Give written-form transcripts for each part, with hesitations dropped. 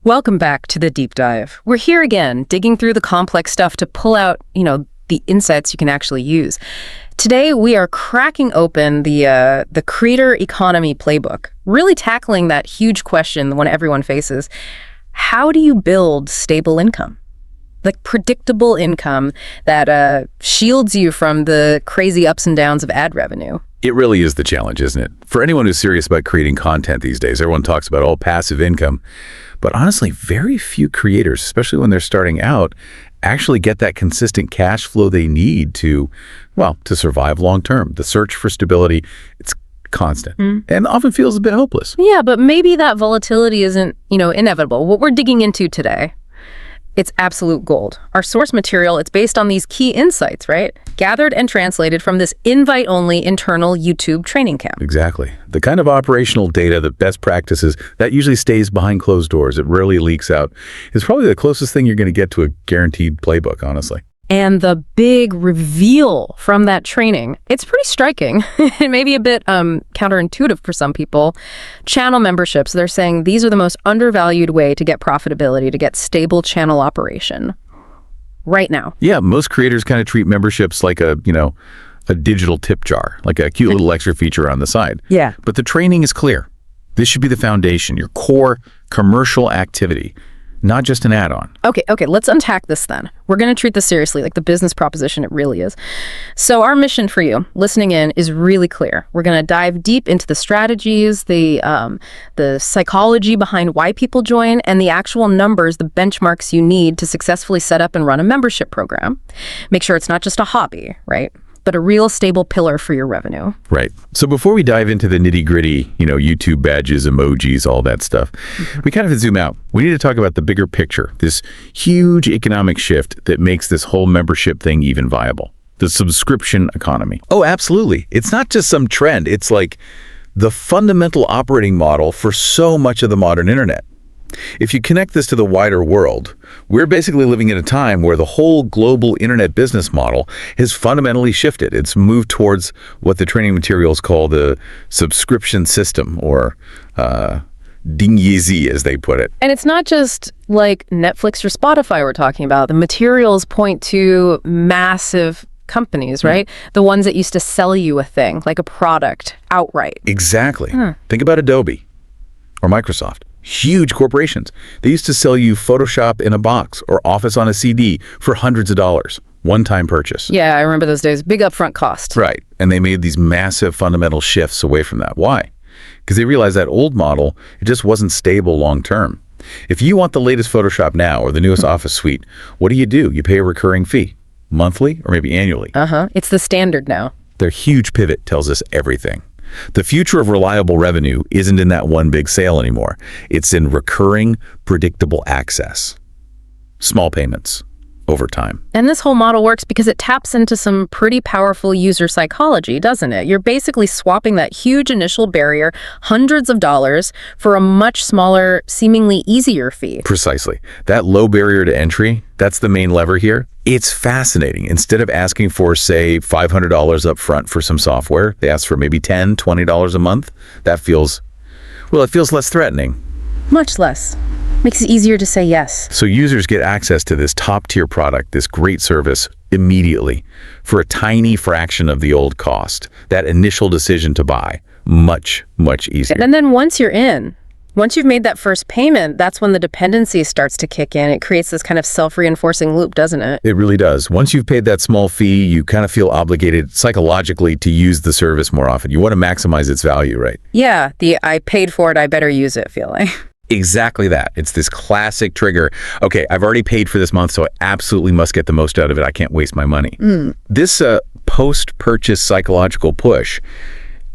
Welcome back to the deep dive. We're here again, digging through the complex stuff to pull out, the insights you can actually use. Today, we are cracking open the creator economy playbook, really tackling that huge question, the one everyone faces. How do you build stable income? Like predictable income that shields you from the crazy ups and downs of ad revenue. It really is the challenge, isn't it? For anyone who's serious about creating content these days, everyone talks about all passive income. But honestly, very few creators, especially when they're starting out, actually get that consistent cash flow they need to survive long term. The search for stability, it's constant and often feels a bit hopeless. Yeah, but maybe that volatility isn't, inevitable. What we're digging into today, it's absolute gold. Our source material, it's based on these key insights, right? Gathered and translated from this invite-only internal YouTube training camp. Exactly. The kind of operational data, the best practices, that usually stays behind closed doors. It rarely leaks out. It's probably the closest thing you're going to get to a guaranteed playbook, honestly. And the big reveal from that training, it's pretty striking. It may be a bit counterintuitive for some people. Channel memberships, they're saying these are the most undervalued way to get profitability, to get stable channel operation right now. Yeah, most creators kind of treat memberships like a digital tip jar, like a cute little extra feature on the side. Yeah. But the training is clear. This should be the foundation, your core commercial activity. Not just an add-on. Okay, let's unpack this then. We're going to treat this seriously, like the business proposition it really is. So our mission for you, listening in, is really clear. We're going to dive deep into the strategies, the psychology behind why people join, and the actual numbers, the benchmarks you need to successfully set up and run a membership program. Make sure it's not just a hobby, right? But a real stable pillar for your revenue. Right. So before we dive into the nitty-gritty, YouTube badges, emojis, all that stuff, we kind of zoom out. We need to talk about the bigger picture, this huge economic shift that makes this whole membership thing even viable. The subscription economy. Oh, absolutely. It's not just some trend. It's like the fundamental operating model for so much of the modern internet. If you connect this to the wider world, we're basically living in a time where the whole global internet business model has fundamentally shifted. It's moved towards what the training materials call the subscription system, or Dingyizi, as they put it. And it's not just like Netflix or Spotify we're talking about. The materials point to massive companies, right? The ones that used to sell you a thing, like a product, outright. Exactly. Think about Adobe or Microsoft. Huge corporations. They used to sell you Photoshop in a box or Office on a CD for hundreds of dollars. One-time purchase. Yeah, I remember those days. Big upfront cost. Right. And they made these massive fundamental shifts away from that. Why? Because they realized that old model, it just wasn't stable long-term. If you want the latest Photoshop now or the newest Office suite, what do? You pay a recurring fee, monthly or maybe annually. It's the standard now. Their huge pivot tells us everything. The future of reliable revenue isn't in that one big sale anymore. It's in recurring, predictable access. Small payments over time. And this whole model works because it taps into some pretty powerful user psychology, doesn't it? You're basically swapping that huge initial barrier, hundreds of dollars, for a much smaller, seemingly easier fee. Precisely. That low barrier to entry, that's the main lever here. It's fascinating. Instead of asking for, say, $500 up front for some software, they ask for maybe $10, $20 a month. That feels less threatening. Much less. Makes it easier to say yes. So users get access to this top-tier product, this great service, immediately for a tiny fraction of the old cost. That initial decision to buy, much, much easier. And then once you're in, once you've made that first payment, that's when the dependency starts to kick in. It creates this kind of self-reinforcing loop, doesn't it? It really does. Once you've paid that small fee, you kind of feel obligated psychologically to use the service more often. You want to maximize its value, right? Yeah, the I paid for it, I better use it feeling. Exactly that. It's this classic trigger. Okay, I've already paid for this month, so I absolutely must get the most out of it. I can't waste my money. This post-purchase psychological push,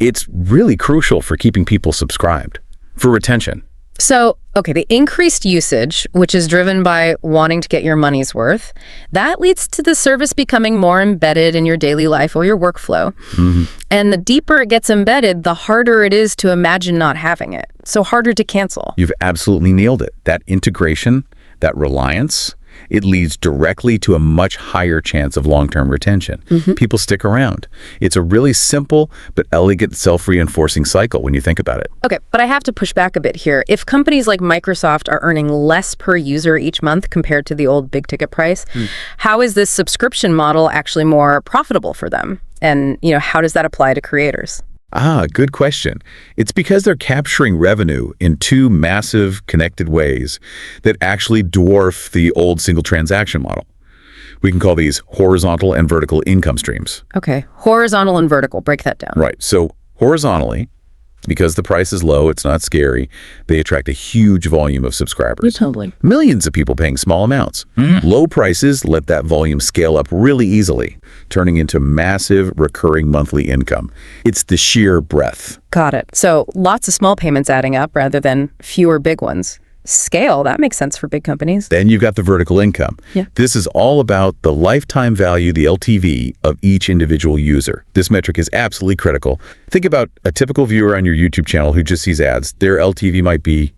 it's really crucial for keeping people subscribed, for retention. So, okay, the increased usage, which is driven by wanting to get your money's worth, that leads to the service becoming more embedded in your daily life or your workflow. And the deeper it gets embedded, the harder it is to imagine not having it. So harder to cancel. You've absolutely nailed it. That integration, that reliance, it leads directly to a much higher chance of long-term retention. People stick around. It's a really simple but elegant self-reinforcing cycle when you think about it. Okay, but I have to push back a bit here. If companies like Microsoft are earning less per user each month compared to the old big ticket price, how is this subscription model actually more profitable for them? And, how does that apply to creators? Good question. It's because they're capturing revenue in two massive connected ways that actually dwarf the old single transaction model. We can call these horizontal and vertical income streams. Okay, horizontal and vertical, break that down. Right. So horizontally, because the price is low, it's not scary, they attract a huge volume of subscribers. Totally. Millions of people paying small amounts. Low prices let that volume scale up really easily, turning into massive recurring monthly income. It's the sheer breadth. Got it. So lots of small payments adding up rather than fewer big ones. Scale, that makes sense for big companies. Then you've got the vertical income. Yeah. This is all about the lifetime value, the LTV, of each individual user. This metric is absolutely critical. Think about a typical viewer on your YouTube channel who just sees ads. Their LTV might be,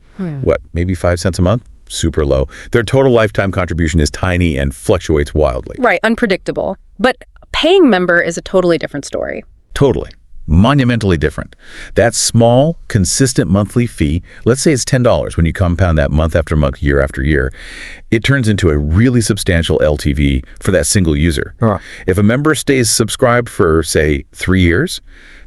maybe 5 cents a month? Super low. Their total lifetime contribution is tiny and fluctuates wildly. Right, unpredictable. But a paying member is a totally different story. Totally. Monumentally different. That small, consistent monthly fee, let's say it's $10 when you compound that month after month, year after year, it turns into a really substantial LTV for that single user. If a member stays subscribed for, say, 3 years,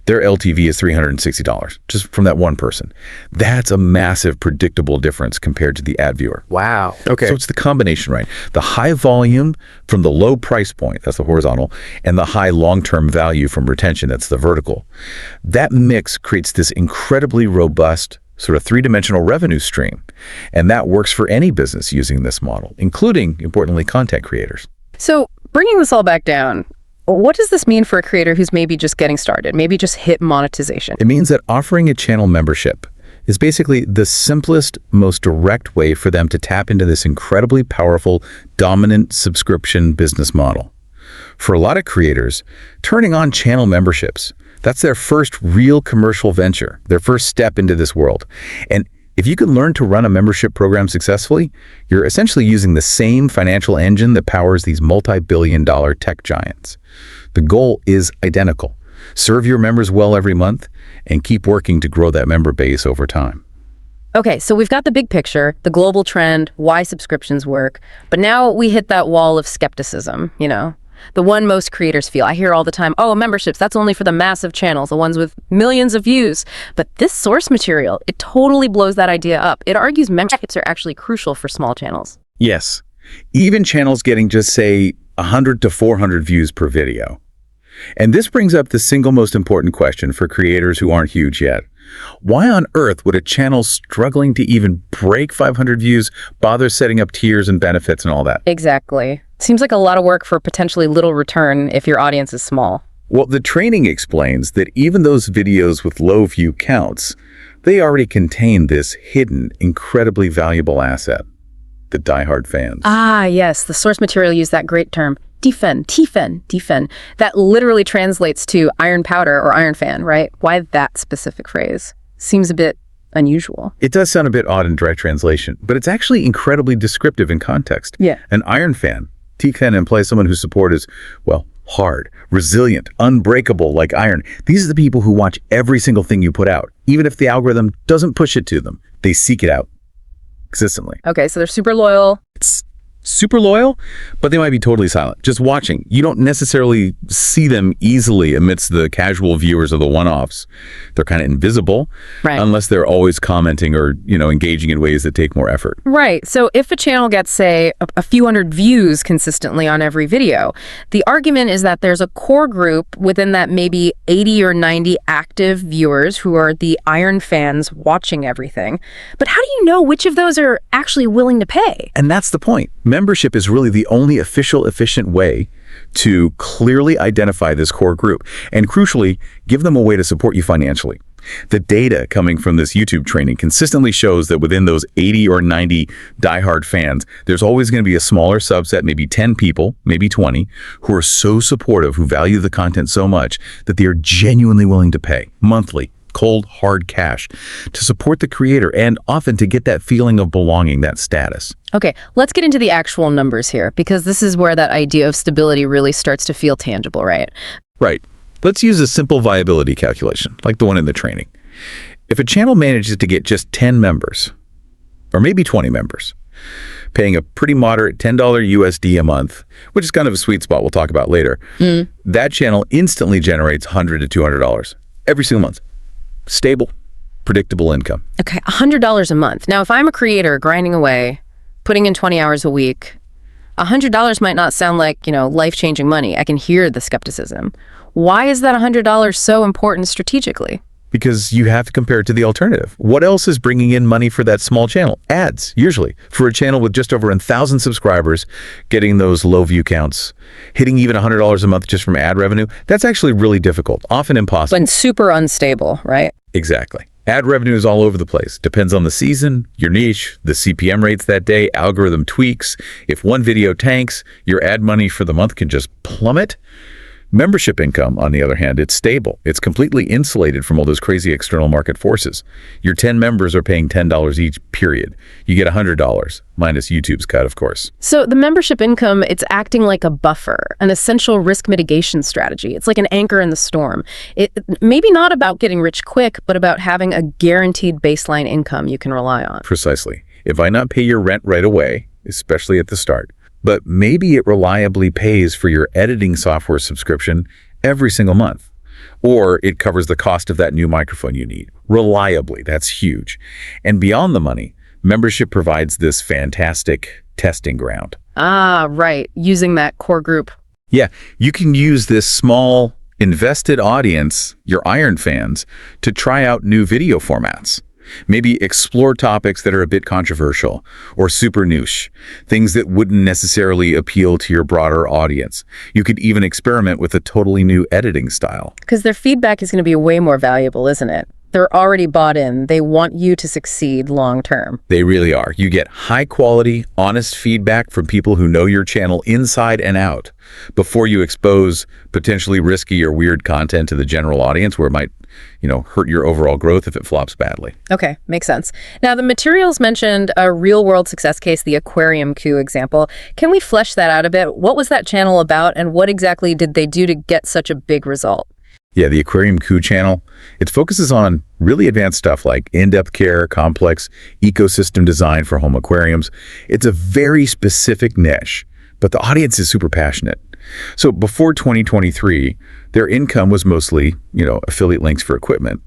their LTV is $360 just from that one person. That's a massive predictable difference compared to the ad viewer. Wow. Okay. So it's the combination, right? The high volume from the low price point, that's the horizontal, and the high long-term value from retention, that's the vertical. That mix creates this incredibly robust sort of three-dimensional revenue stream. And that works for any business using this model, including, importantly, content creators. So bringing this all back down, what does this mean for a creator who's maybe just getting started, maybe just hit monetization? It means that offering a channel membership is basically the simplest, most direct way for them to tap into this incredibly powerful, dominant subscription business model. For a lot of creators, turning on channel memberships, that's their first real commercial venture, their first step into this world. And if you can learn to run a membership program successfully, you're essentially using the same financial engine that powers these multi-billion-dollar tech giants. The goal is identical. Serve your members well every month and keep working to grow that member base over time. Okay, so we've got the big picture, the global trend, why subscriptions work, but now we hit that wall of skepticism, the one most creators feel. I hear all the time, memberships, that's only for the massive channels, the ones with millions of views. But this source material, it totally blows that idea up. It argues memberships are actually crucial for small channels. Yes. Even channels getting just, say, 100 to 400 views per video. And this brings up the single most important question for creators who aren't huge yet. Why on earth would a channel struggling to even break 500 views bother setting up tiers and benefits and all that? Exactly. Seems like a lot of work for potentially little return if your audience is small. Well, the training explains that even those videos with low view counts, they already contain this hidden, incredibly valuable asset, the diehard fans. Yes, the source material used that great term, Tifen. That literally translates to iron powder or iron fan, right? Why that specific phrase? Seems a bit unusual. It does sound a bit odd in direct translation, but it's actually incredibly descriptive in context. Yeah. An iron fan, Tifen, implies someone whose support is, hard, resilient, unbreakable like iron. These are the people who watch every single thing you put out, even if the algorithm doesn't push it to them. They seek it out consistently. Okay, so they're super loyal. It's super loyal, but they might be totally silent, just watching. You don't necessarily see them easily amidst the casual viewers of the one-offs. They're kind of invisible, right, unless they're always commenting or, engaging in ways that take more effort. Right. So if a channel gets, say, a few hundred views consistently on every video, the argument is that there's a core group within that maybe 80 or 90 active viewers who are the iron fans watching everything. But how do you know which of those are actually willing to pay? And that's the point. Membership is really the only official, efficient way to clearly identify this core group and, crucially, give them a way to support you financially. The data coming from this YouTube training consistently shows that within those 80 or 90 diehard fans, there's always going to be a smaller subset, maybe 10 people, maybe 20, who are so supportive, who value the content so much that they are genuinely willing to pay monthly, cold, hard cash to support the creator and often to get that feeling of belonging, that status. Okay, let's get into the actual numbers here, because this is where that idea of stability really starts to feel tangible, right? Right. Let's use a simple viability calculation, like the one in the training. If a channel manages to get just 10 members, or maybe 20 members, paying a pretty moderate $10 USD a month, which is kind of a sweet spot we'll talk about later, that channel instantly generates $100 to $200 every single month. Stable, predictable income. Okay, $100 a month. Now, if I'm a creator grinding away, putting in 20 hours a week, $100 might not sound like, life-changing money. I can hear the skepticism. Why is that $100 so important strategically? Because you have to compare it to the alternative. What else is bringing in money for that small channel? Ads, usually. For a channel with just over 1,000 subscribers, getting those low view counts, hitting even $100 a month just from ad revenue, that's actually really difficult, often impossible. And super unstable, right? Exactly. Ad revenue is all over the place. Depends on the season, your niche, the CPM rates that day, algorithm tweaks. If one video tanks, your ad money for the month can just plummet. Membership income, on the other hand, it's stable. It's completely insulated from all those crazy external market forces. Your 10 members are paying $10 each, period. You get $100, minus YouTube's cut, of course. So the membership income, it's acting like a buffer, an essential risk mitigation strategy. It's like an anchor in the storm. It maybe not about getting rich quick, but about having a guaranteed baseline income you can rely on. Precisely. It might not pay your rent right away, especially at the start, but maybe it reliably pays for your editing software subscription every single month. Or it covers the cost of that new microphone you need. Reliably, that's huge. And beyond the money, membership provides this fantastic testing ground. Ah, right. Using that core group. Yeah, you can use this small, invested audience, your Iron fans, to try out new video formats. Maybe explore topics that are a bit controversial or super niche, things that wouldn't necessarily appeal to your broader audience. You could even experiment with a totally new editing style. Because their feedback is going to be way more valuable, isn't it? They're already bought in. They want you to succeed long term. They really are. You get high quality, honest feedback from people who know your channel inside and out before you expose potentially risky or weird content to the general audience where it might, hurt your overall growth if it flops badly. Okay, makes sense. Now, the materials mentioned a real-world success case, the aquarium coup example. Can we flesh that out a bit? What was that channel about, and what exactly did they do to get such a big result? Yeah, the Aquarium Coup channel, it focuses on really advanced stuff like in-depth care, complex ecosystem design for home aquariums. It's a very specific niche, but the audience is super passionate. So before 2023, their income was mostly, affiliate links for equipment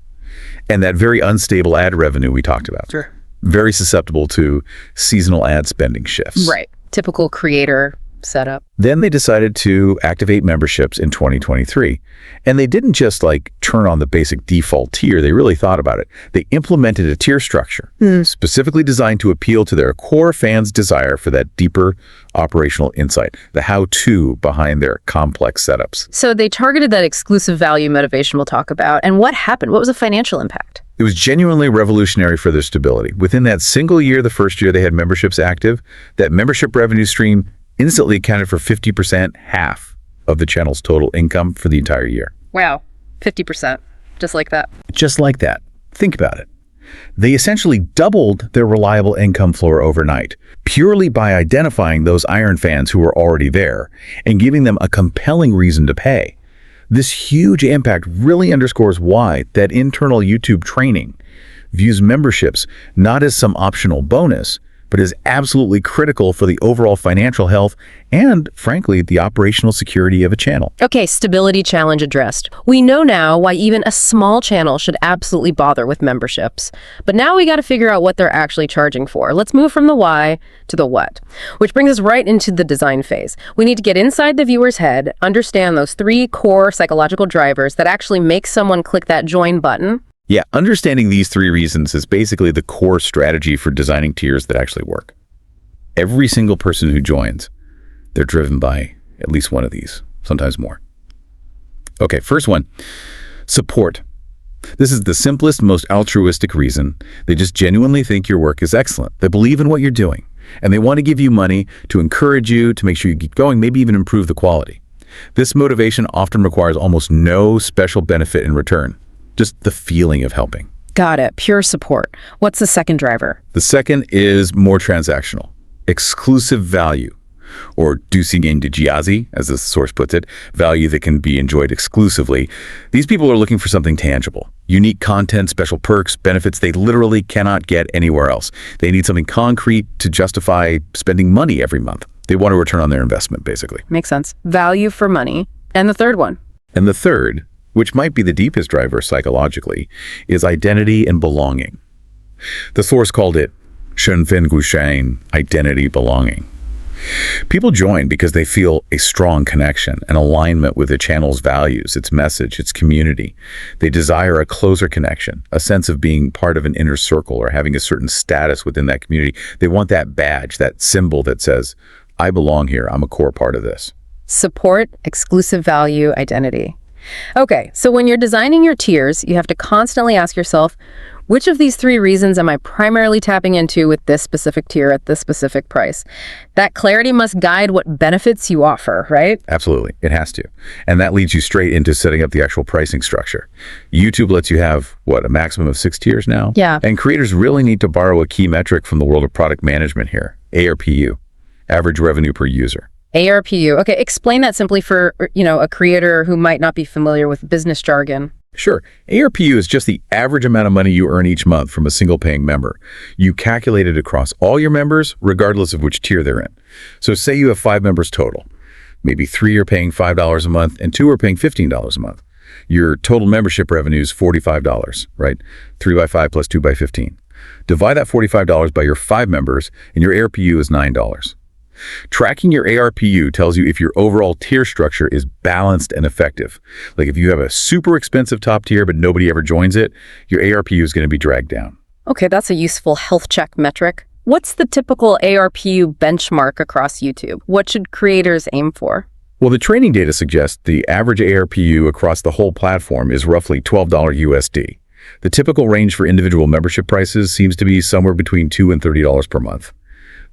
and that very unstable ad revenue we talked about. Sure. Very susceptible to seasonal ad spending shifts. Right. Typical creator setup. Then they decided to activate memberships in 2023. And they didn't just turn on the basic default tier. They really thought about it. They implemented a tier structure specifically designed to appeal to their core fans' desire for that deeper operational insight, the how-to behind their complex setups. So they targeted that exclusive value motivation we'll talk about. And what happened? What was the financial impact? It was genuinely revolutionary for their stability. Within that single year, the first year they had memberships active, that membership revenue stream instantly accounted for 50%, half of the channel's total income for the entire year. Wow, 50%, just like that. Just like that. Think about it. They essentially doubled their reliable income floor overnight, purely by identifying those Iron fans who were already there and giving them a compelling reason to pay. This huge impact really underscores why that internal YouTube training views memberships not as some optional bonus, but is absolutely critical for the overall financial health and, frankly, the operational security of a channel. Okay, stability challenge addressed. We know now why even a small channel should absolutely bother with memberships. But now we got to figure out what they're actually charging for. Let's move from the why to the what, which brings us right into the design phase. We need to get inside the viewer's head, understand those 3 core psychological drivers that actually make someone click that join button. Yeah, understanding these 3 reasons is basically the core strategy for designing tiers that actually work. Every single person who joins, they're driven by at least one of these, sometimes more. Okay, first one, support. This is the simplest, most altruistic reason. They just genuinely think your work is excellent. They believe in what you're doing, and they want to give you money to encourage you, to make sure you keep going, maybe even improve the quality. This motivation often requires almost no special benefit in return. just the feeling of helping. Got it. Pure support. What's the second driver? The second is more transactional. Exclusive value, or ducing indigiazi, as the source puts it, value that can be enjoyed exclusively. These people are looking for something tangible. Unique content, special perks, benefits they literally cannot get anywhere else. They need something concrete to justify spending money every month. They want a return on their investment, basically. Makes sense. Value for money. And the third one? And the third, which might be the deepest driver psychologically, is identity and belonging. The source called it 身份归属, identity belonging. People join because they feel a strong connection, an alignment with the channel's values, its message, its community. They desire a closer connection, a sense of being part of an inner circle or having a certain status within that community. They want that badge, that symbol that says, I belong here, I'm a core part of this. Support, exclusive value, identity. Okay, so when you're designing your tiers, you have to constantly ask yourself, which of these three reasons am I primarily tapping into with this specific tier at this specific price? That clarity must guide what benefits you offer, right? Absolutely, it has to. And that leads you straight into setting up the actual pricing structure. YouTube lets you have, what, a maximum of 6 tiers now? Yeah. And creators really need to borrow a key metric from the world of product management here, ARPU, average revenue per user. ARPU. Okay, explain that simply for, a creator who might not be familiar with business jargon. Sure. ARPU is just the average amount of money you earn each month from a single paying member. You calculate it across all your members, regardless of which tier they're in. So say you have 5 members total. Maybe 3 are paying $5 a month and 2 are paying $15 a month. Your total membership revenue is $45, right? 3 by 5 plus 2 by 15. Divide that $45 by your 5 members and your ARPU is $9. Tracking your ARPU tells you if your overall tier structure is balanced and effective. Like if you have a super expensive top tier but nobody ever joins it, your ARPU is going to be dragged down. Okay, that's a useful health check metric. What's the typical ARPU benchmark across YouTube? What should creators aim for? Well, the training data suggests the average ARPU across the whole platform is roughly $12 USD. The typical range for individual membership prices seems to be somewhere between $2 and $30 per month.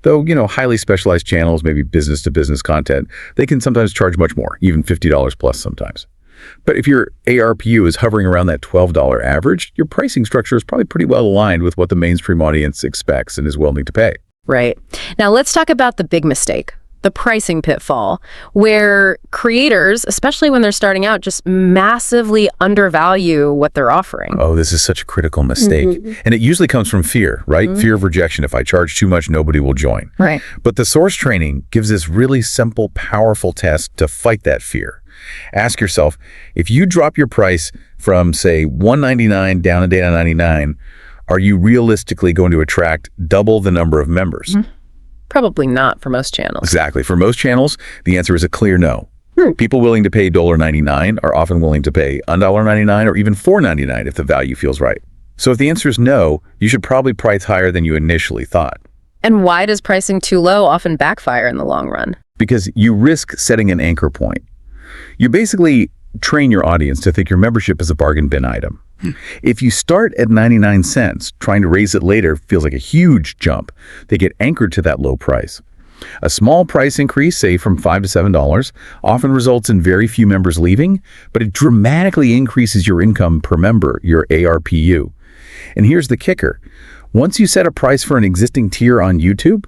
Though, highly specialized channels, maybe business-to-business content, they can sometimes charge much more, even $50 plus sometimes. But if your ARPU is hovering around that $12 average, your pricing structure is probably pretty well aligned with what the mainstream audience expects and is willing to pay. Right. Now let's talk about the big mistake, the pricing pitfall, where creators, especially when they're starting out, just massively undervalue what they're offering. Oh, this is such a critical mistake. And it usually comes from fear, right? Fear of rejection. If I charge too much, nobody will join. Right. But the source training gives this really simple, powerful test to fight that fear. Ask yourself, if you drop your price from, say, $199 down to $99, are you realistically going to attract double the number of members? Probably not for most channels. Exactly. For most channels, the answer is a clear no. People willing to pay $1.99 are often willing to pay $1.99 or even $4.99 if the value feels right. So if the answer is no, you should probably price higher than you initially thought. And why does pricing too low often backfire in the long run? Because you risk setting an anchor point. You basically train your audience to think your membership is a bargain bin item. If you start at 99 cents, trying to raise it later feels like a huge jump. They get anchored to that low price. A small price increase, say from $5 to $7, often results in very few members leaving, but it dramatically increases your income per member, your ARPU. And here's the kicker. Once you set a price for an existing tier on YouTube,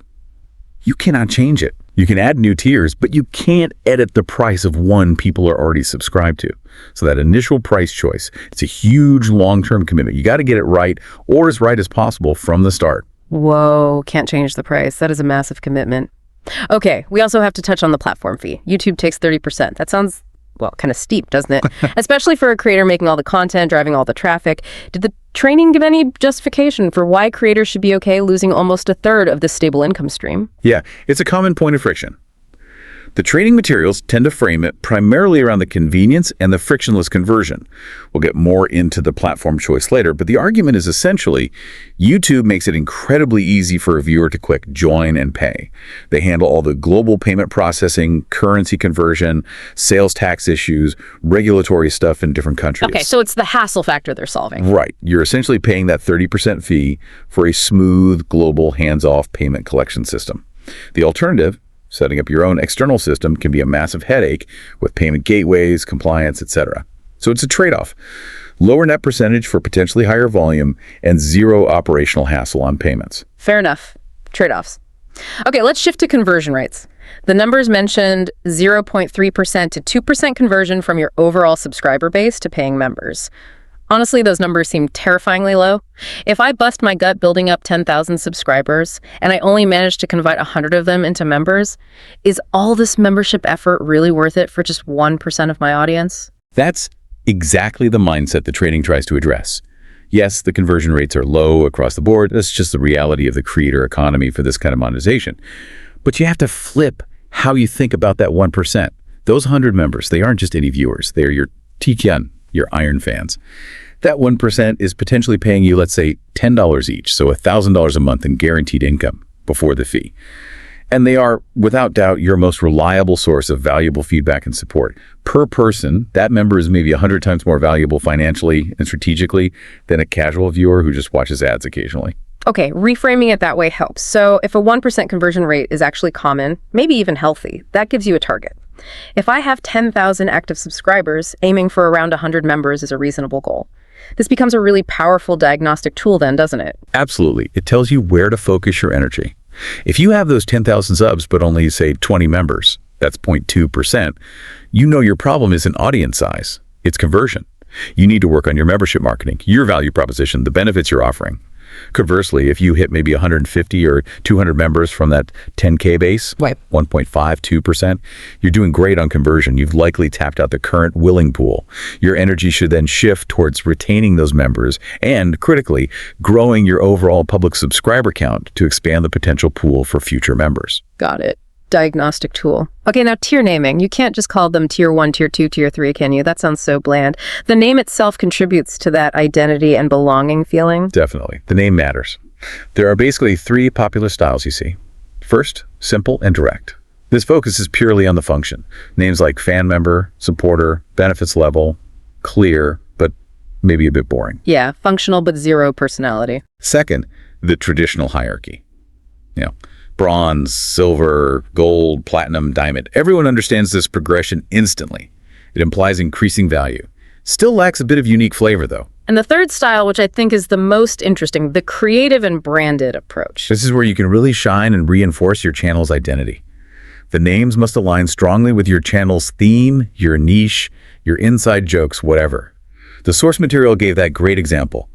you cannot change it. You can add new tiers, but you can't edit the price of one people are already subscribed to. So that initial price choice, it's a huge long-term commitment. You got to get it right, or as right as possible from the start. Whoa, can't change the price. That is a massive commitment. Okay, we also have to touch on the platform fee. YouTube takes 30%. That sounds, kind of steep, doesn't it? Especially for a creator making all the content, driving all the traffic. Did the training give any justification for why creators should be okay losing almost a third of this stable income stream? Yeah, it's a common point of friction. The training materials tend to frame it primarily around the convenience and the frictionless conversion. We'll get more into the platform choice later, but the argument is essentially YouTube makes it incredibly easy for a viewer to click join and pay. They handle all the global payment processing, currency conversion, sales tax issues, regulatory stuff in different countries. Okay, so it's the hassle factor they're solving. Right. You're essentially paying that 30% fee for a smooth, global, hands-off payment collection system. The alternative, setting up your own external system, can be a massive headache with payment gateways, compliance, etc. So it's a trade-off. lower net percentage for potentially higher volume, and zero operational hassle on payments. Fair enough. Trade-offs. Okay, let's shift to conversion rates. The numbers mentioned 0.3% to 2% conversion from your overall subscriber base to paying members. Honestly, those numbers seem terrifyingly low. If I bust my gut building up 10,000 subscribers and I only manage to convert 100 of them into members, is all this membership effort really worth it for just 1% of my audience? That's exactly the mindset the training tries to address. Yes, the conversion rates are low across the board. That's just the reality of the creator economy for this kind of monetization. But you have to flip how you think about that 1%. Those 100 members, they aren't just any viewers. They are your Tikyan, your Iron fans. That 1% is potentially paying you, let's say, $10 each, so $1,000 a month in guaranteed income before the fee. And they are, without doubt, your most reliable source of valuable feedback and support. Per person, that member is maybe 100 times more valuable financially and strategically than a casual viewer who just watches ads occasionally. Okay, reframing it that way helps. So if a 1% conversion rate is actually common, maybe even healthy, that gives you a target. If I have 10,000 active subscribers, aiming for around 100 members is a reasonable goal. This becomes a really powerful diagnostic tool then, doesn't it? Absolutely. It tells you where to focus your energy. If you have those 10,000 subs but only, say, 20 members, that's 0.2%, you know your problem isn't audience size, it's conversion. You need to work on your membership marketing, your value proposition, the benefits you're offering. Conversely, if you hit maybe 150 or 200 members from that 10K base, right, 1.52%, you're doing great on conversion. You've likely tapped out the current willing pool. Your energy should then shift towards retaining those members and, critically, growing your overall public subscriber count to expand the potential pool for future members. Got it. Diagnostic tool. Okay, now tier naming. You can't just call them tier 1, tier 2, tier 3, can you? That sounds so bland. The name itself contributes to that identity and belonging feeling. Definitely. The name matters. There are basically 3 popular styles you see. First, simple and direct. This focuses purely on the function. Names like fan member, supporter, benefits level, clear, but maybe a bit boring. Yeah, functional but zero personality. Second, the traditional hierarchy. Bronze, silver, gold, platinum, diamond. Everyone understands this progression instantly. It implies increasing value. Still lacks a bit of unique flavor, though. And the third style, which I think is the most interesting, the creative and branded approach. This is where you can really shine and reinforce your channel's identity. The names must align strongly with your channel's theme, your niche, your inside jokes, whatever. The source material gave that great example.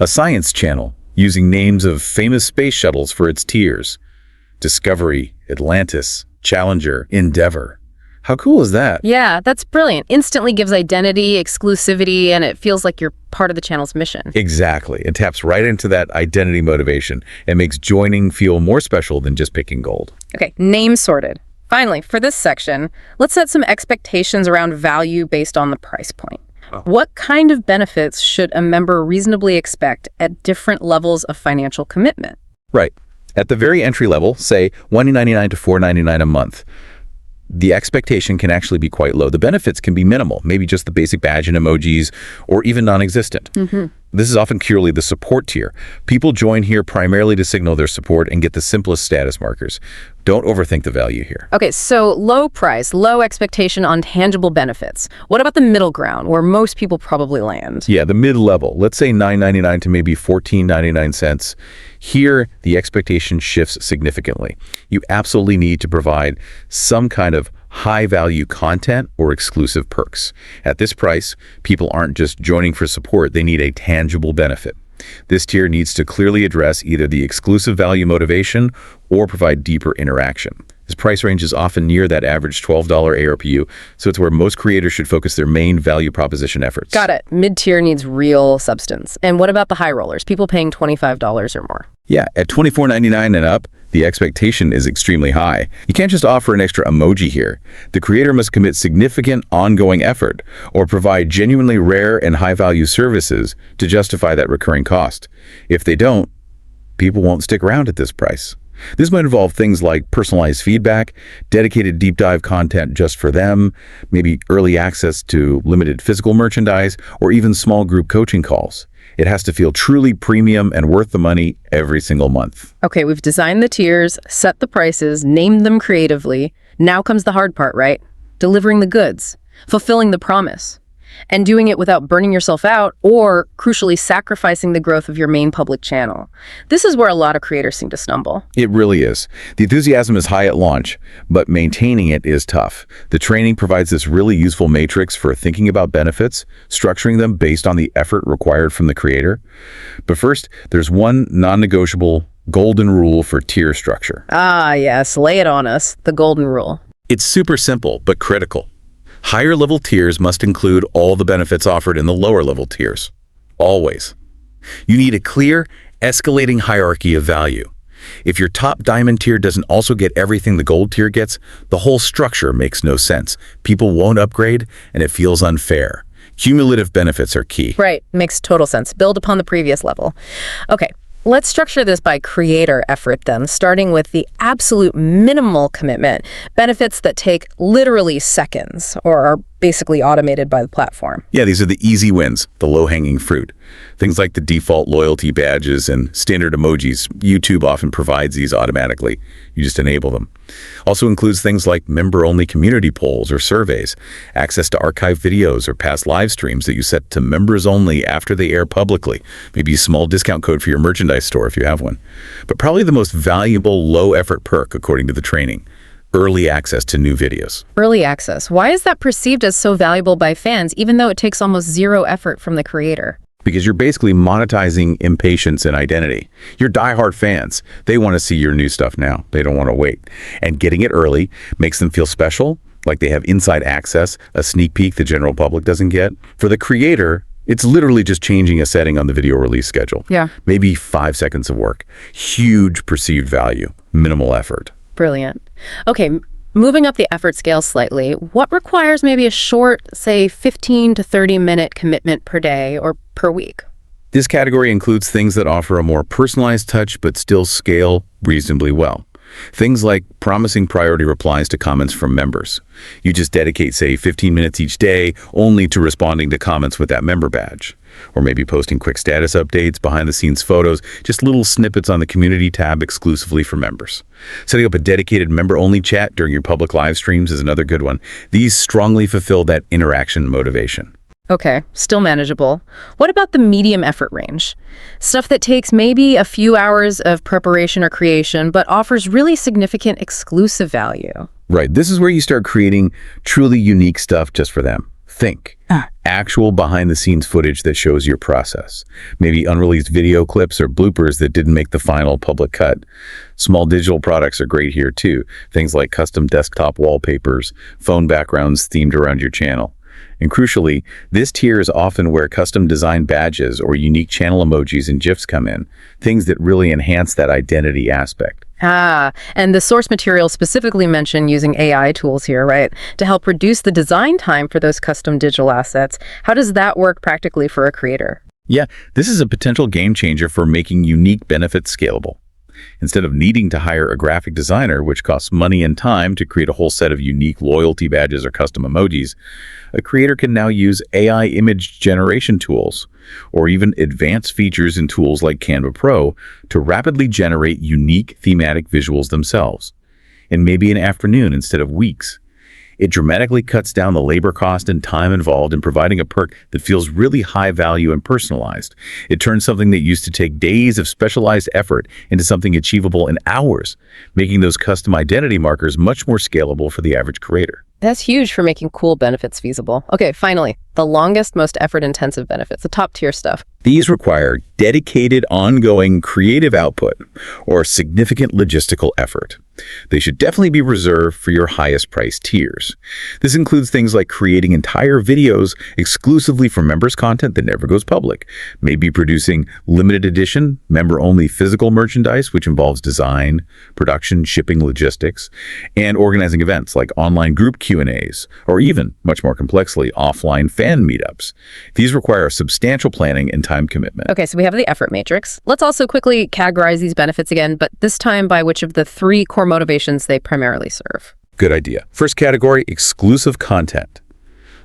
A science channel using names of famous space shuttles for its tiers. Discovery, Atlantis, Challenger, Endeavor. How cool is that? Yeah, that's brilliant. Instantly gives identity, exclusivity, and it feels like you're part of the channel's mission. Exactly. It taps right into that identity motivation and makes joining feel more special than just picking gold. Okay, name sorted. Finally, for this section, let's set some expectations around value based on the price point. What kind of benefits should a member reasonably expect at different levels of financial commitment? Right. At the very entry level, say $1.99 to $4.99 a month, the expectation can actually be quite low. The benefits can be minimal, maybe just the basic badge and emojis, or even non-existent. This is often purely the support tier. People join here primarily to signal their support and get the simplest status markers. Don't overthink the value here. Okay, so low price, low expectation on tangible benefits. What about the middle ground, where most people probably land? Yeah, the mid-level. Let's say $9.99 to maybe $14.99. Here, the expectation shifts significantly. You absolutely need to provide some kind of high-value content or exclusive perks. At this price, people aren't just joining for support, they need a tangible benefit. This tier needs to clearly address either the exclusive value motivation or provide deeper interaction. This price range is often near that average $12 ARPU, so it's where most creators should focus their main value proposition efforts. Got it. Mid-tier needs real substance. And what about the high rollers, people paying $25 or more? Yeah, at $24.99 and up, the expectation is extremely high. You can't just offer an extra emoji here. The creator must commit significant ongoing effort or provide genuinely rare and high-value services to justify that recurring cost. If they don't, people won't stick around at this price. This might involve things like personalized feedback, dedicated deep dive content just for them, maybe early access to limited physical merchandise, or even small group coaching calls. It has to feel truly premium and worth the money every single month. Okay, we've designed the tiers, set the prices, named them creatively. Now comes the hard part, right? Delivering the goods, fulfilling the promise. and doing it without burning yourself out or, crucially, sacrificing the growth of your main public channel. This is where a lot of creators seem to stumble. It really is. The enthusiasm is high at launch, but maintaining it is tough. The training provides this really useful matrix for thinking about benefits, structuring them based on the effort required from the creator. But first, there's one non-negotiable golden rule for tier structure. Ah, yes, lay it on us, the golden rule. It's super simple, but critical. Higher level tiers must include all the benefits offered in the lower level tiers. Always. You need a clear, escalating hierarchy of value. If your top diamond tier doesn't also get everything the gold tier gets, the whole structure makes no sense. People won't upgrade, and it feels unfair. Cumulative benefits are key. Right, makes total sense. Build upon the previous level. Okay. Let's structure this by creator effort then, starting with the absolute minimal commitment, benefits that take literally seconds or are basically automated by the platform. Yeah, these are the easy wins, the low-hanging fruit. Things like the default loyalty badges and standard emojis. YouTube often provides these automatically. You just enable them. Also includes things like member-only community polls or surveys, access to archived videos or past live streams that you set to members only after they air publicly, maybe a small discount code for your merchandise store if you have one. But probably the most valuable low-effort perk, according to the training, early access to new videos. Early access. Why is that perceived as so valuable by fans, even though it takes almost zero effort from the creator? Because you're basically monetizing impatience and identity. Your diehard fans, they want to see your new stuff now. They don't want to wait. And getting it early makes them feel special, like they have inside access, a sneak peek the general public doesn't get. For the creator, it's literally just changing a setting on the video release schedule. Yeah. Maybe 5 seconds of work. Huge perceived value, minimal effort. Brilliant. Okay, moving up the effort scale slightly, what requires maybe a short, say, 15 to 30-minute commitment per day or per week? This category includes things that offer a more personalized touch but still scale reasonably well. Things like promising priority replies to comments from members. You just dedicate, say, 15 minutes each day only to responding to comments with that member badge. Or maybe posting quick status updates, behind-the-scenes photos, just little snippets on the community tab exclusively for members. Setting up a dedicated member-only chat during your public live streams is another good one. These strongly fulfill that interaction motivation. Okay, still manageable. What about the medium effort range? Stuff that takes maybe a few hours of preparation or creation, but offers really significant exclusive value. Right, this is where you start creating truly unique stuff just for them. Think. Actual behind-the-scenes footage that shows your process. Maybe unreleased video clips or bloopers that didn't make the final public cut. Small digital products are great here too. Things like custom desktop wallpapers, phone backgrounds themed around your channel. And crucially, this tier is often where custom designed badges or unique channel emojis and GIFs come in, things that really enhance that identity aspect. Ah, and the source material specifically mentioned using AI tools here, right? To help reduce the design time for those custom digital assets. How does that work practically for a creator? Yeah, this is a potential game changer for making unique benefits scalable. Instead of needing to hire a graphic designer, which costs money and time to create a whole set of unique loyalty badges or custom emojis, a creator can now use AI image generation tools or even advanced features in tools like Canva Pro to rapidly generate unique thematic visuals themselves, in maybe an afternoon instead of weeks. It dramatically cuts down the labor cost and time involved in providing a perk that feels really high value and personalized. It turns something that used to take days of specialized effort into something achievable in hours, making those custom identity markers much more scalable for the average creator. That's huge for making cool benefits feasible. Okay, finally, the longest, most effort-intensive benefits, the top-tier stuff. These require dedicated, ongoing creative output or significant logistical effort. They should definitely be reserved for your highest price tiers. This includes things like creating entire videos exclusively for members' content that never goes public, maybe producing limited edition, member-only physical merchandise, which involves design, production, shipping, logistics, and organizing events like online group Q&As, or even, much more complexly, offline fan meetups. These require substantial planning and time commitment. Okay, so we have the effort matrix. Let's also quickly categorize these benefits again, but this time by which of the three core motivations they primarily serve. Good idea. First category, exclusive content.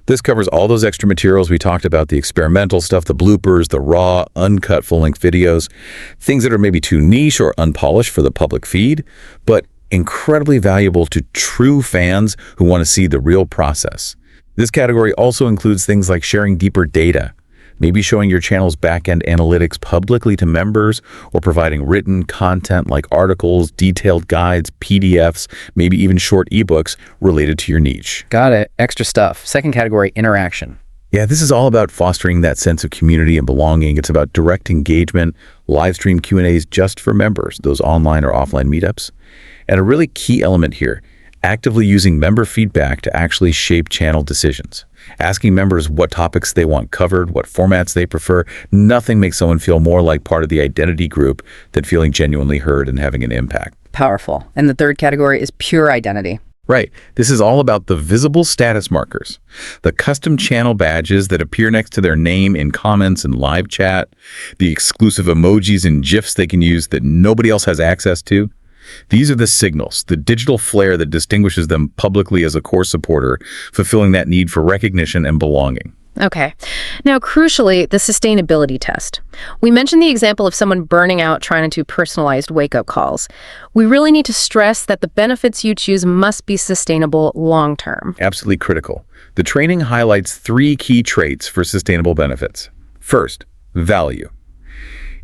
This covers all those extra materials we talked about, the experimental stuff, the bloopers, the raw, uncut full-length videos, things that are maybe too niche or unpolished for the public feed, but incredibly valuable to true fans who want to see the real process. This category also includes things like sharing deeper data, maybe showing your channel's back-end analytics publicly to members, or providing written content like articles, detailed guides, PDFs, maybe even short ebooks related to your niche. Got it. Extra stuff. Second category, interaction. Yeah, this is all about fostering that sense of community and belonging. It's about direct engagement, live stream Q&As just for members, those online or offline meetups. And a really key element here, actively using member feedback to actually shape channel decisions. Asking members what topics they want covered, what formats they prefer. Nothing makes someone feel more like part of the identity group than feeling genuinely heard and having an impact. Powerful. And the third category is pure identity. Right. This is all about the visible status markers, the custom channel badges that appear next to their name in comments and live chat, the exclusive emojis and GIFs they can use that nobody else has access to. These are the signals, the digital flair that distinguishes them publicly as a core supporter, fulfilling that need for recognition and belonging. Okay. Now, crucially, the sustainability test. We mentioned the example of someone burning out trying to do personalized wake-up calls. We really need to stress that the benefits you choose must be sustainable long-term. Absolutely critical. The training highlights 3 key traits for sustainable benefits. First, value.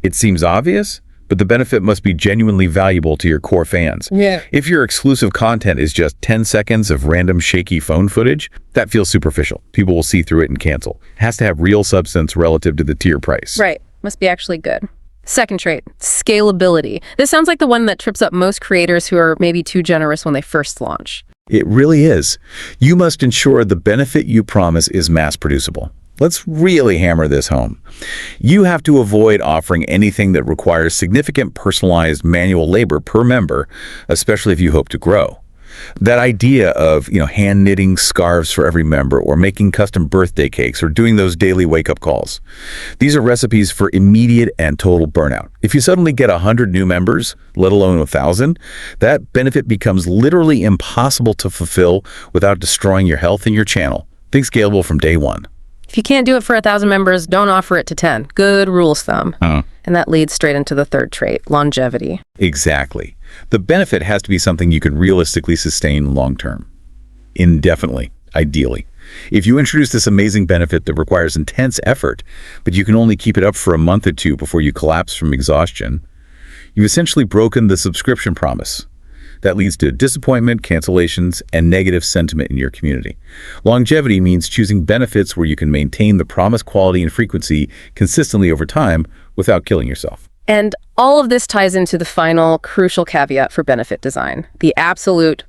It seems obvious, but the benefit must be genuinely valuable to your core fans. Yeah. If your exclusive content is just 10 seconds of random shaky phone footage, that feels superficial. People will see through it and cancel. It has to have real substance relative to the tier price. Right. Must be actually good. Second trait, scalability. This sounds like the one that trips up most creators who are maybe too generous when they first launch. It really is. You must ensure the benefit you promise is mass producible. Let's really hammer this home. You have to avoid offering anything that requires significant personalized manual labor per member, especially if you hope to grow. That idea of, hand knitting scarves for every member, or making custom birthday cakes, or doing those daily wake-up calls. These are recipes for immediate and total burnout. If you suddenly get 100 new members, let alone 1,000, that benefit becomes literally impossible to fulfill without destroying your health and your channel. Think scalable from day one. If you can't do it for 1,000 members, don't offer it to 10. Good rule of thumb. And that leads straight into the third trait, longevity. Exactly. The benefit has to be something you can realistically sustain long-term. Indefinitely, ideally. If you introduce this amazing benefit that requires intense effort, but you can only keep it up for a month or two before you collapse from exhaustion, you've essentially broken the subscription promise. That leads to disappointment, cancellations, and negative sentiment in your community. Longevity means choosing benefits where you can maintain the promised quality and frequency consistently over time without killing yourself. And all of this ties into the final crucial caveat for benefit design, the absolute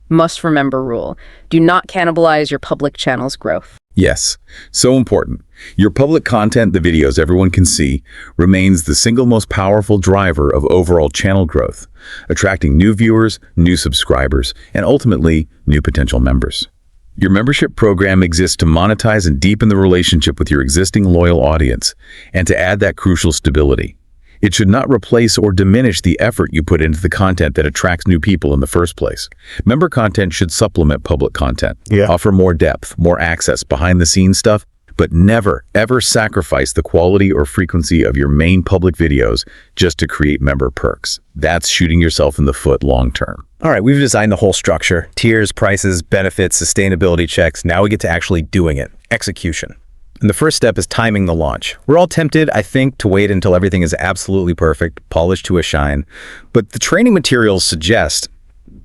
must-remember rule. Do not cannibalize your public channel's growth. Yes, so important. Your public content, the videos everyone can see, remains the single most powerful driver of overall channel growth, attracting new viewers, new subscribers, and ultimately, new potential members. Your membership program exists to monetize and deepen the relationship with your existing loyal audience, and to add that crucial stability. It should not replace or diminish the effort you put into the content that attracts new people in the first place. Member content should supplement public content, offer more depth, more access, behind-the-scenes stuff, but never, ever sacrifice the quality or frequency of your main public videos just to create member perks. That's shooting yourself in the foot long-term. All right, we've designed the whole structure, tiers, prices, benefits, sustainability checks. Now we get to actually doing it, execution. And the first step is timing the launch. We're all tempted, I think, to wait until everything is absolutely perfect, polished to a shine. But the training materials suggest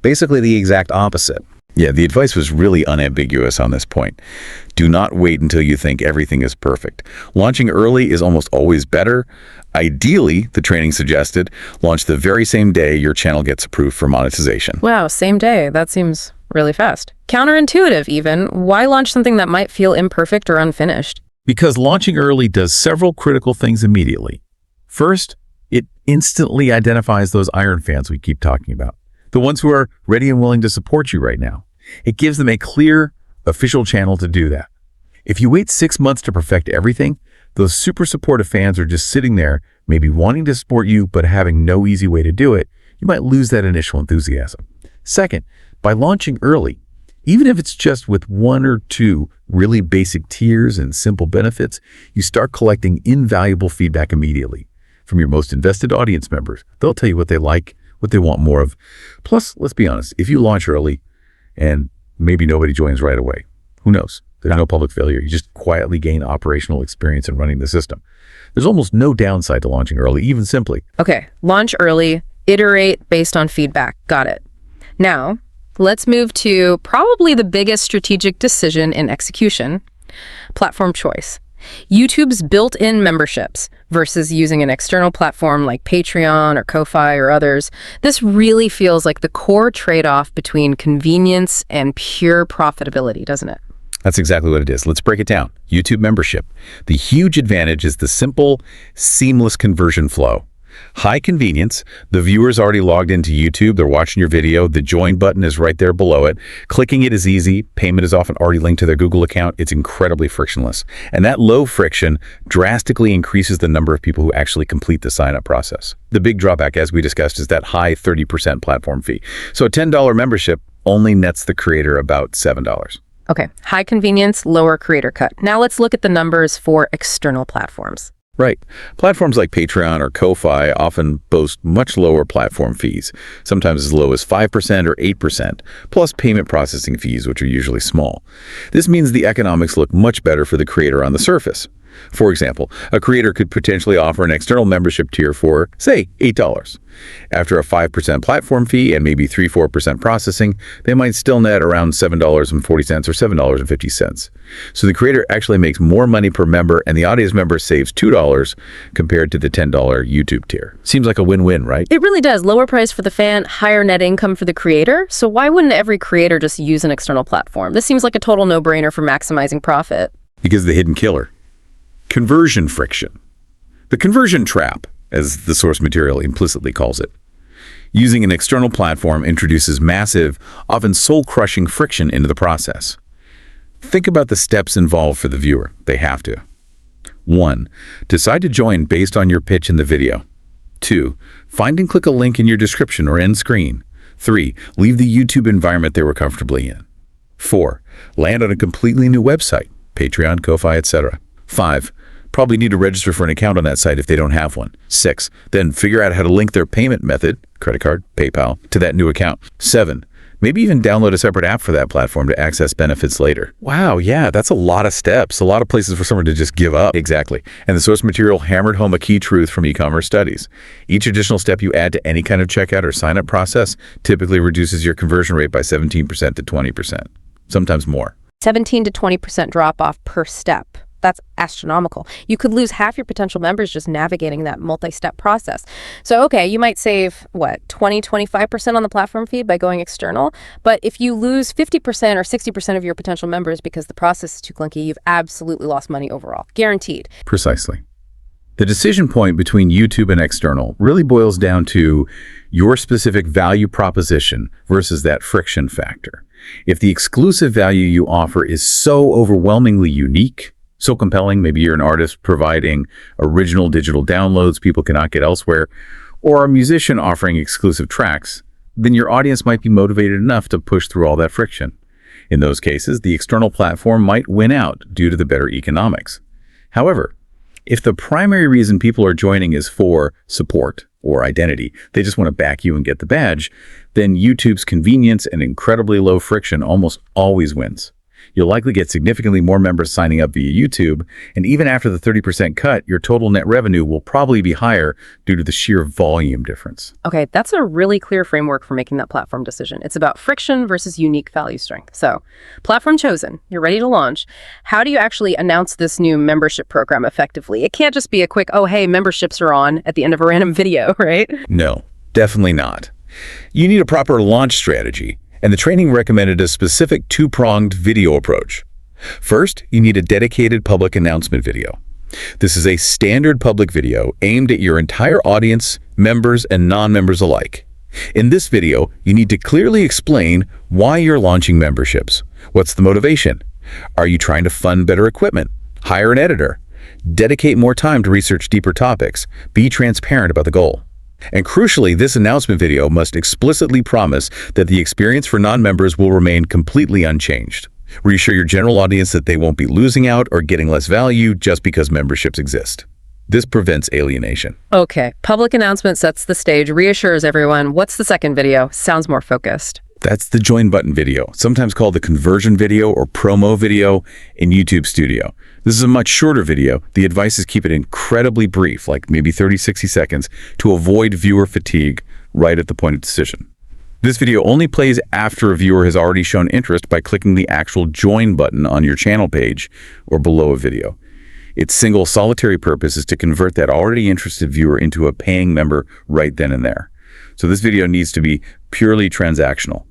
basically the exact opposite. Yeah, the advice was really unambiguous on this point. Do not wait until you think everything is perfect. Launching early is almost always better. Ideally, the training suggested, launch the very same day your channel gets approved for monetization. Wow, same day. That seems really fast. Counterintuitive, even. Why launch something that might feel imperfect or unfinished? Because launching early does several critical things immediately. First, it instantly identifies those iron fans we keep talking about, the ones who are ready and willing to support you right now. It gives them a clear, official channel to do that. If you wait 6 months to perfect everything, those super supportive fans are just sitting there, maybe wanting to support you, but having no easy way to do it. You might lose that initial enthusiasm. Second, by launching early, even if it's just with 1 or 2 really basic tiers and simple benefits, you start collecting invaluable feedback immediately from your most invested audience members. They'll tell you what they like, what they want more of. Plus, let's be honest, if you launch early and maybe nobody joins right away, who knows? There's no public failure. You just quietly gain operational experience in running the system. There's almost no downside to launching early, even simply. Okay, launch early, iterate based on feedback. Got it. Now, let's move to probably the biggest strategic decision in execution, platform choice. YouTube's built-in memberships versus using an external platform like Patreon or Ko-Fi or others. This really feels like the core trade-off between convenience and pure profitability, doesn't it? That's exactly what it is. Let's break it down. YouTube membership. The huge advantage is the simple, seamless conversion flow. High convenience. The viewer's already logged into YouTube. They're watching your video. The join button is right there below it. Clicking it is easy. Payment is often already linked to their Google account. It's incredibly frictionless. And that low friction drastically increases the number of people who actually complete the sign-up process. The big drawback, as we discussed, is that high 30% platform fee. So a $10 membership only nets the creator about $7. Okay, high convenience, lower creator cut. Now let's look at the numbers for external platforms. Right. Platforms like Patreon or Ko-Fi often boast much lower platform fees, sometimes as low as 5% or 8%, plus payment processing fees, which are usually small. This means the economics look much better for the creator on the surface. For example, a creator could potentially offer an external membership tier for, say, $8. After a 5% platform fee and maybe 3-4% processing, they might still net around $7.40 or $7.50. So the creator actually makes more money per member, and the audience member saves $2 compared to the $10 YouTube tier. Seems like a win-win, right? It really does. Lower price for the fan, higher net income for the creator. So why wouldn't every creator just use an external platform? This seems like a total no-brainer for maximizing profit. Because the hidden killer. Conversion friction. The conversion trap, as the source material implicitly calls it. Using an external platform introduces massive, often soul-crushing friction into the process. Think about the steps involved for the viewer. They have to. 1. Decide to join based on your pitch in the video. 2. Find and click a link in your description or end screen. 3. Leave the YouTube environment they were comfortably in. 4. Land on a completely new website, Patreon, Ko-Fi, etc. 5. Probably need to register for an account on that site if they don't have one. 6. Then figure out how to link their payment method, credit card, PayPal, to that new account. 7. Maybe even download a separate app for that platform to access benefits later. Wow, yeah, that's a lot of steps. A lot of places for someone to just give up. Exactly. And the source material hammered home a key truth from e-commerce studies. Each additional step you add to any kind of checkout or sign-up process typically reduces your conversion rate by 17% to 20%, sometimes more. 17 to 20% drop off per step. That's astronomical. You could lose half your potential members just navigating that multi-step process. So, okay, you might save, 20-25% on the platform fee by going external. But if you lose 50% or 60% of your potential members because the process is too clunky, you've absolutely lost money overall. Guaranteed. Precisely. The decision point between YouTube and external really boils down to your specific value proposition versus that friction factor. If the exclusive value you offer is so overwhelmingly unique, so compelling, maybe you're an artist providing original digital downloads people cannot get elsewhere, or a musician offering exclusive tracks, then your audience might be motivated enough to push through all that friction. In those cases, the external platform might win out due to the better economics. However, if the primary reason people are joining is for support or identity, they just want to back you and get the badge, then YouTube's convenience and incredibly low friction almost always wins. You'll likely get significantly more members signing up via YouTube, and even after the 30% cut, your total net revenue will probably be higher due to the sheer volume difference. Okay, that's a really clear framework for making that platform decision. It's about friction versus unique value strength. So, platform chosen, you're ready to launch. How do you actually announce this new membership program effectively? It can't just be a quick, oh, hey, memberships are on at the end of a random video, right? No, definitely not. You need a proper launch strategy. And the training recommended a specific two-pronged video approach. First, you need a dedicated public announcement video. This is a standard public video aimed at your entire audience, members and non-members alike. In this video, you need to clearly explain why you're launching memberships. What's the motivation? Are you trying to fund better equipment? Hire an editor? Dedicate more time to research deeper topics? Be transparent about the goal. And crucially, this announcement video must explicitly promise that the experience for non-members will remain completely unchanged. Reassure your general audience that they won't be losing out or getting less value just because memberships exist. This prevents alienation. Okay, public announcement sets the stage, reassures everyone. What's the second video? Sounds more focused. That's the join button video, sometimes called the conversion video or promo video in YouTube Studio. This is a much shorter video. The advice is keep it incredibly brief, like maybe 30, 60 seconds, to avoid viewer fatigue right at the point of decision. This video only plays after a viewer has already shown interest by clicking the actual join button on your channel page or below a video. Its single solitary purpose is to convert that already interested viewer into a paying member right then and there. So this video needs to be purely transactional.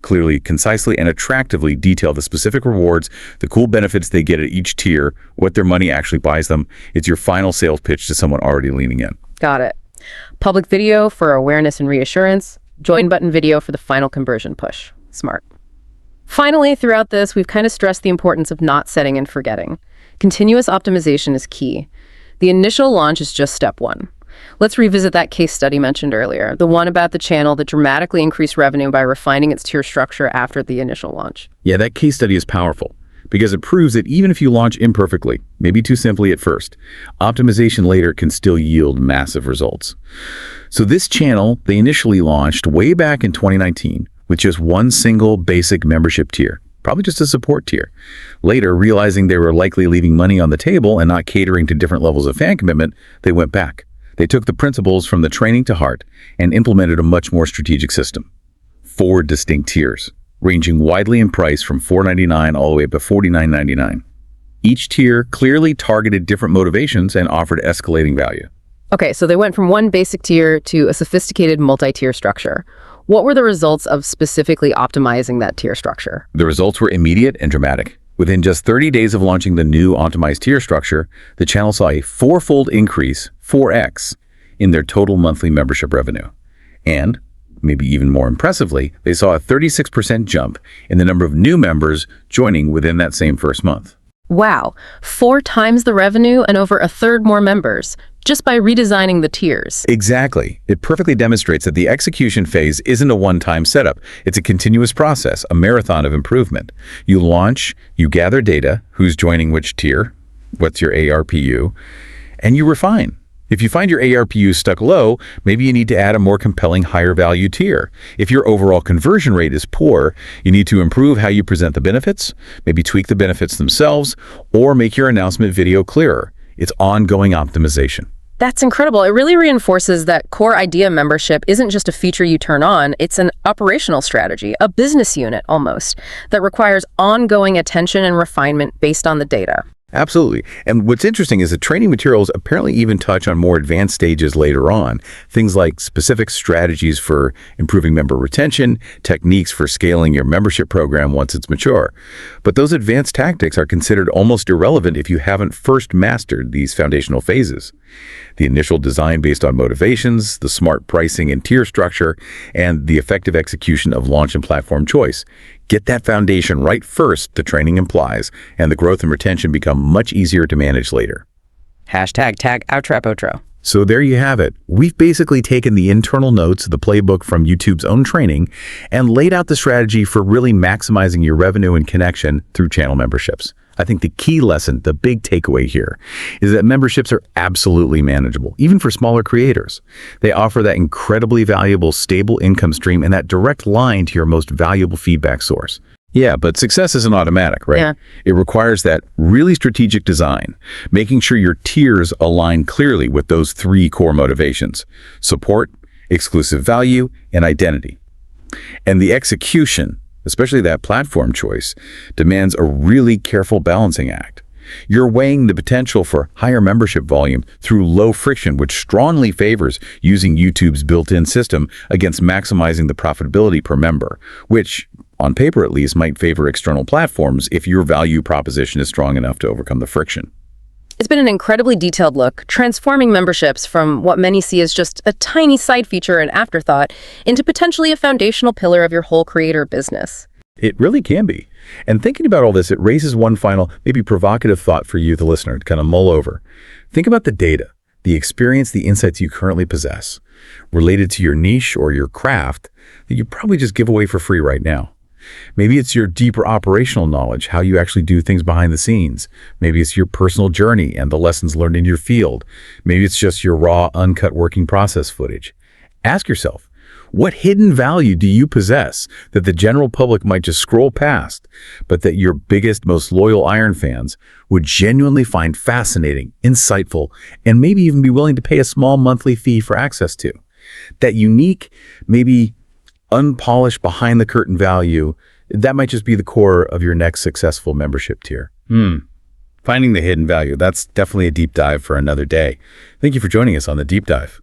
Clearly, concisely, and attractively detail the specific rewards, the cool benefits they get at each tier, what their money actually buys them. It's your final sales pitch to someone already leaning in. Got it. Public video for awareness and reassurance. Join button video for the final conversion push. Smart. Finally, throughout this, we've kind of stressed the importance of not setting and forgetting. Continuous optimization is key. The initial launch is just step one. Let's revisit that case study mentioned earlier, the one about the channel that dramatically increased revenue by refining its tier structure after the initial launch. Yeah, that case study is powerful because it proves that even if you launch imperfectly, maybe too simply at first, optimization later can still yield massive results. So this channel, they initially launched way back in 2019 with just one single basic membership tier, probably just a support tier. Later, realizing they were likely leaving money on the table and not catering to different levels of fan commitment, they went back. They took the principles from the training to heart and implemented a much more strategic system. 4 distinct tiers, ranging widely in price from $4.99 all the way up to $49.99. Each tier clearly targeted different motivations and offered escalating value. Okay, so they went from one basic tier to a sophisticated multi-tier structure. What were the results of specifically optimizing that tier structure? The results were immediate and dramatic. Within just 30 days of launching the new optimized tier structure, the channel saw a 4-fold increase, 4x, in their total monthly membership revenue. And, maybe even more impressively, they saw a 36% jump in the number of new members joining within that same first month. Wow, 4 times the revenue and over a third more members, just by redesigning the tiers. Exactly. It perfectly demonstrates that the execution phase isn't a one-time setup. It's a continuous process, a marathon of improvement. You launch, you gather data, who's joining which tier, what's your ARPU, and you refine. If you find your ARPU stuck low, maybe you need to add a more compelling higher value tier. If your overall conversion rate is poor, you need to improve how you present the benefits, maybe tweak the benefits themselves, or make your announcement video clearer. It's ongoing optimization. That's incredible. It really reinforces that core idea membership isn't just a feature you turn on, it's an operational strategy, a business unit almost, that requires ongoing attention and refinement based on the data. Absolutely. And what's interesting is the training materials apparently even touch on more advanced stages later on. Things like specific strategies for improving member retention, techniques for scaling your membership program once it's mature. But those advanced tactics are considered almost irrelevant if you haven't first mastered these foundational phases. The initial design based on motivations, the smart pricing and tier structure, and the effective execution of launch and platform choice. Get that foundation right first, the training implies, and the growth and retention become much easier to manage later. Hashtag tag outro. So there you have it. We've basically taken the internal notes of the playbook from YouTube's own training and laid out the strategy for really maximizing your revenue and connection through channel memberships. I think the key lesson, the big takeaway here, is that memberships are absolutely manageable, even for smaller creators. They offer that incredibly valuable, stable income stream and that direct line to your most valuable feedback source. Yeah, but success isn't automatic, right? Yeah. It requires that really strategic design, making sure your tiers align clearly with those 3 core motivations: support, exclusive value, and identity. And the execution, especially that platform choice, demands a really careful balancing act. You're weighing the potential for higher membership volume through low friction, which strongly favors using YouTube's built-in system against maximizing the profitability per member, which, on paper at least, might favor external platforms if your value proposition is strong enough to overcome the friction. It's been an incredibly detailed look, transforming memberships from what many see as just a tiny side feature and afterthought into potentially a foundational pillar of your whole creator business. It really can be. And thinking about all this, it raises one final, maybe provocative thought for you, the listener, to kind of mull over. Think about the data, the experience, the insights you currently possess, related to your niche or your craft that you probably just give away for free right now. Maybe it's your deeper operational knowledge, how you actually do things behind the scenes. Maybe it's your personal journey and the lessons learned in your field. Maybe it's just your raw, uncut working process footage. Ask yourself, What hidden value do you possess that the general public might just scroll past, but that your biggest, most loyal Iron fans would genuinely find fascinating, insightful, and maybe even be willing to pay a small monthly fee for access to? That unique, maybe unpolished, behind-the-curtain value, that might just be the core of your next successful membership tier. Finding the hidden value, that's definitely a deep dive for another day. Thank you for joining us on The Deep Dive.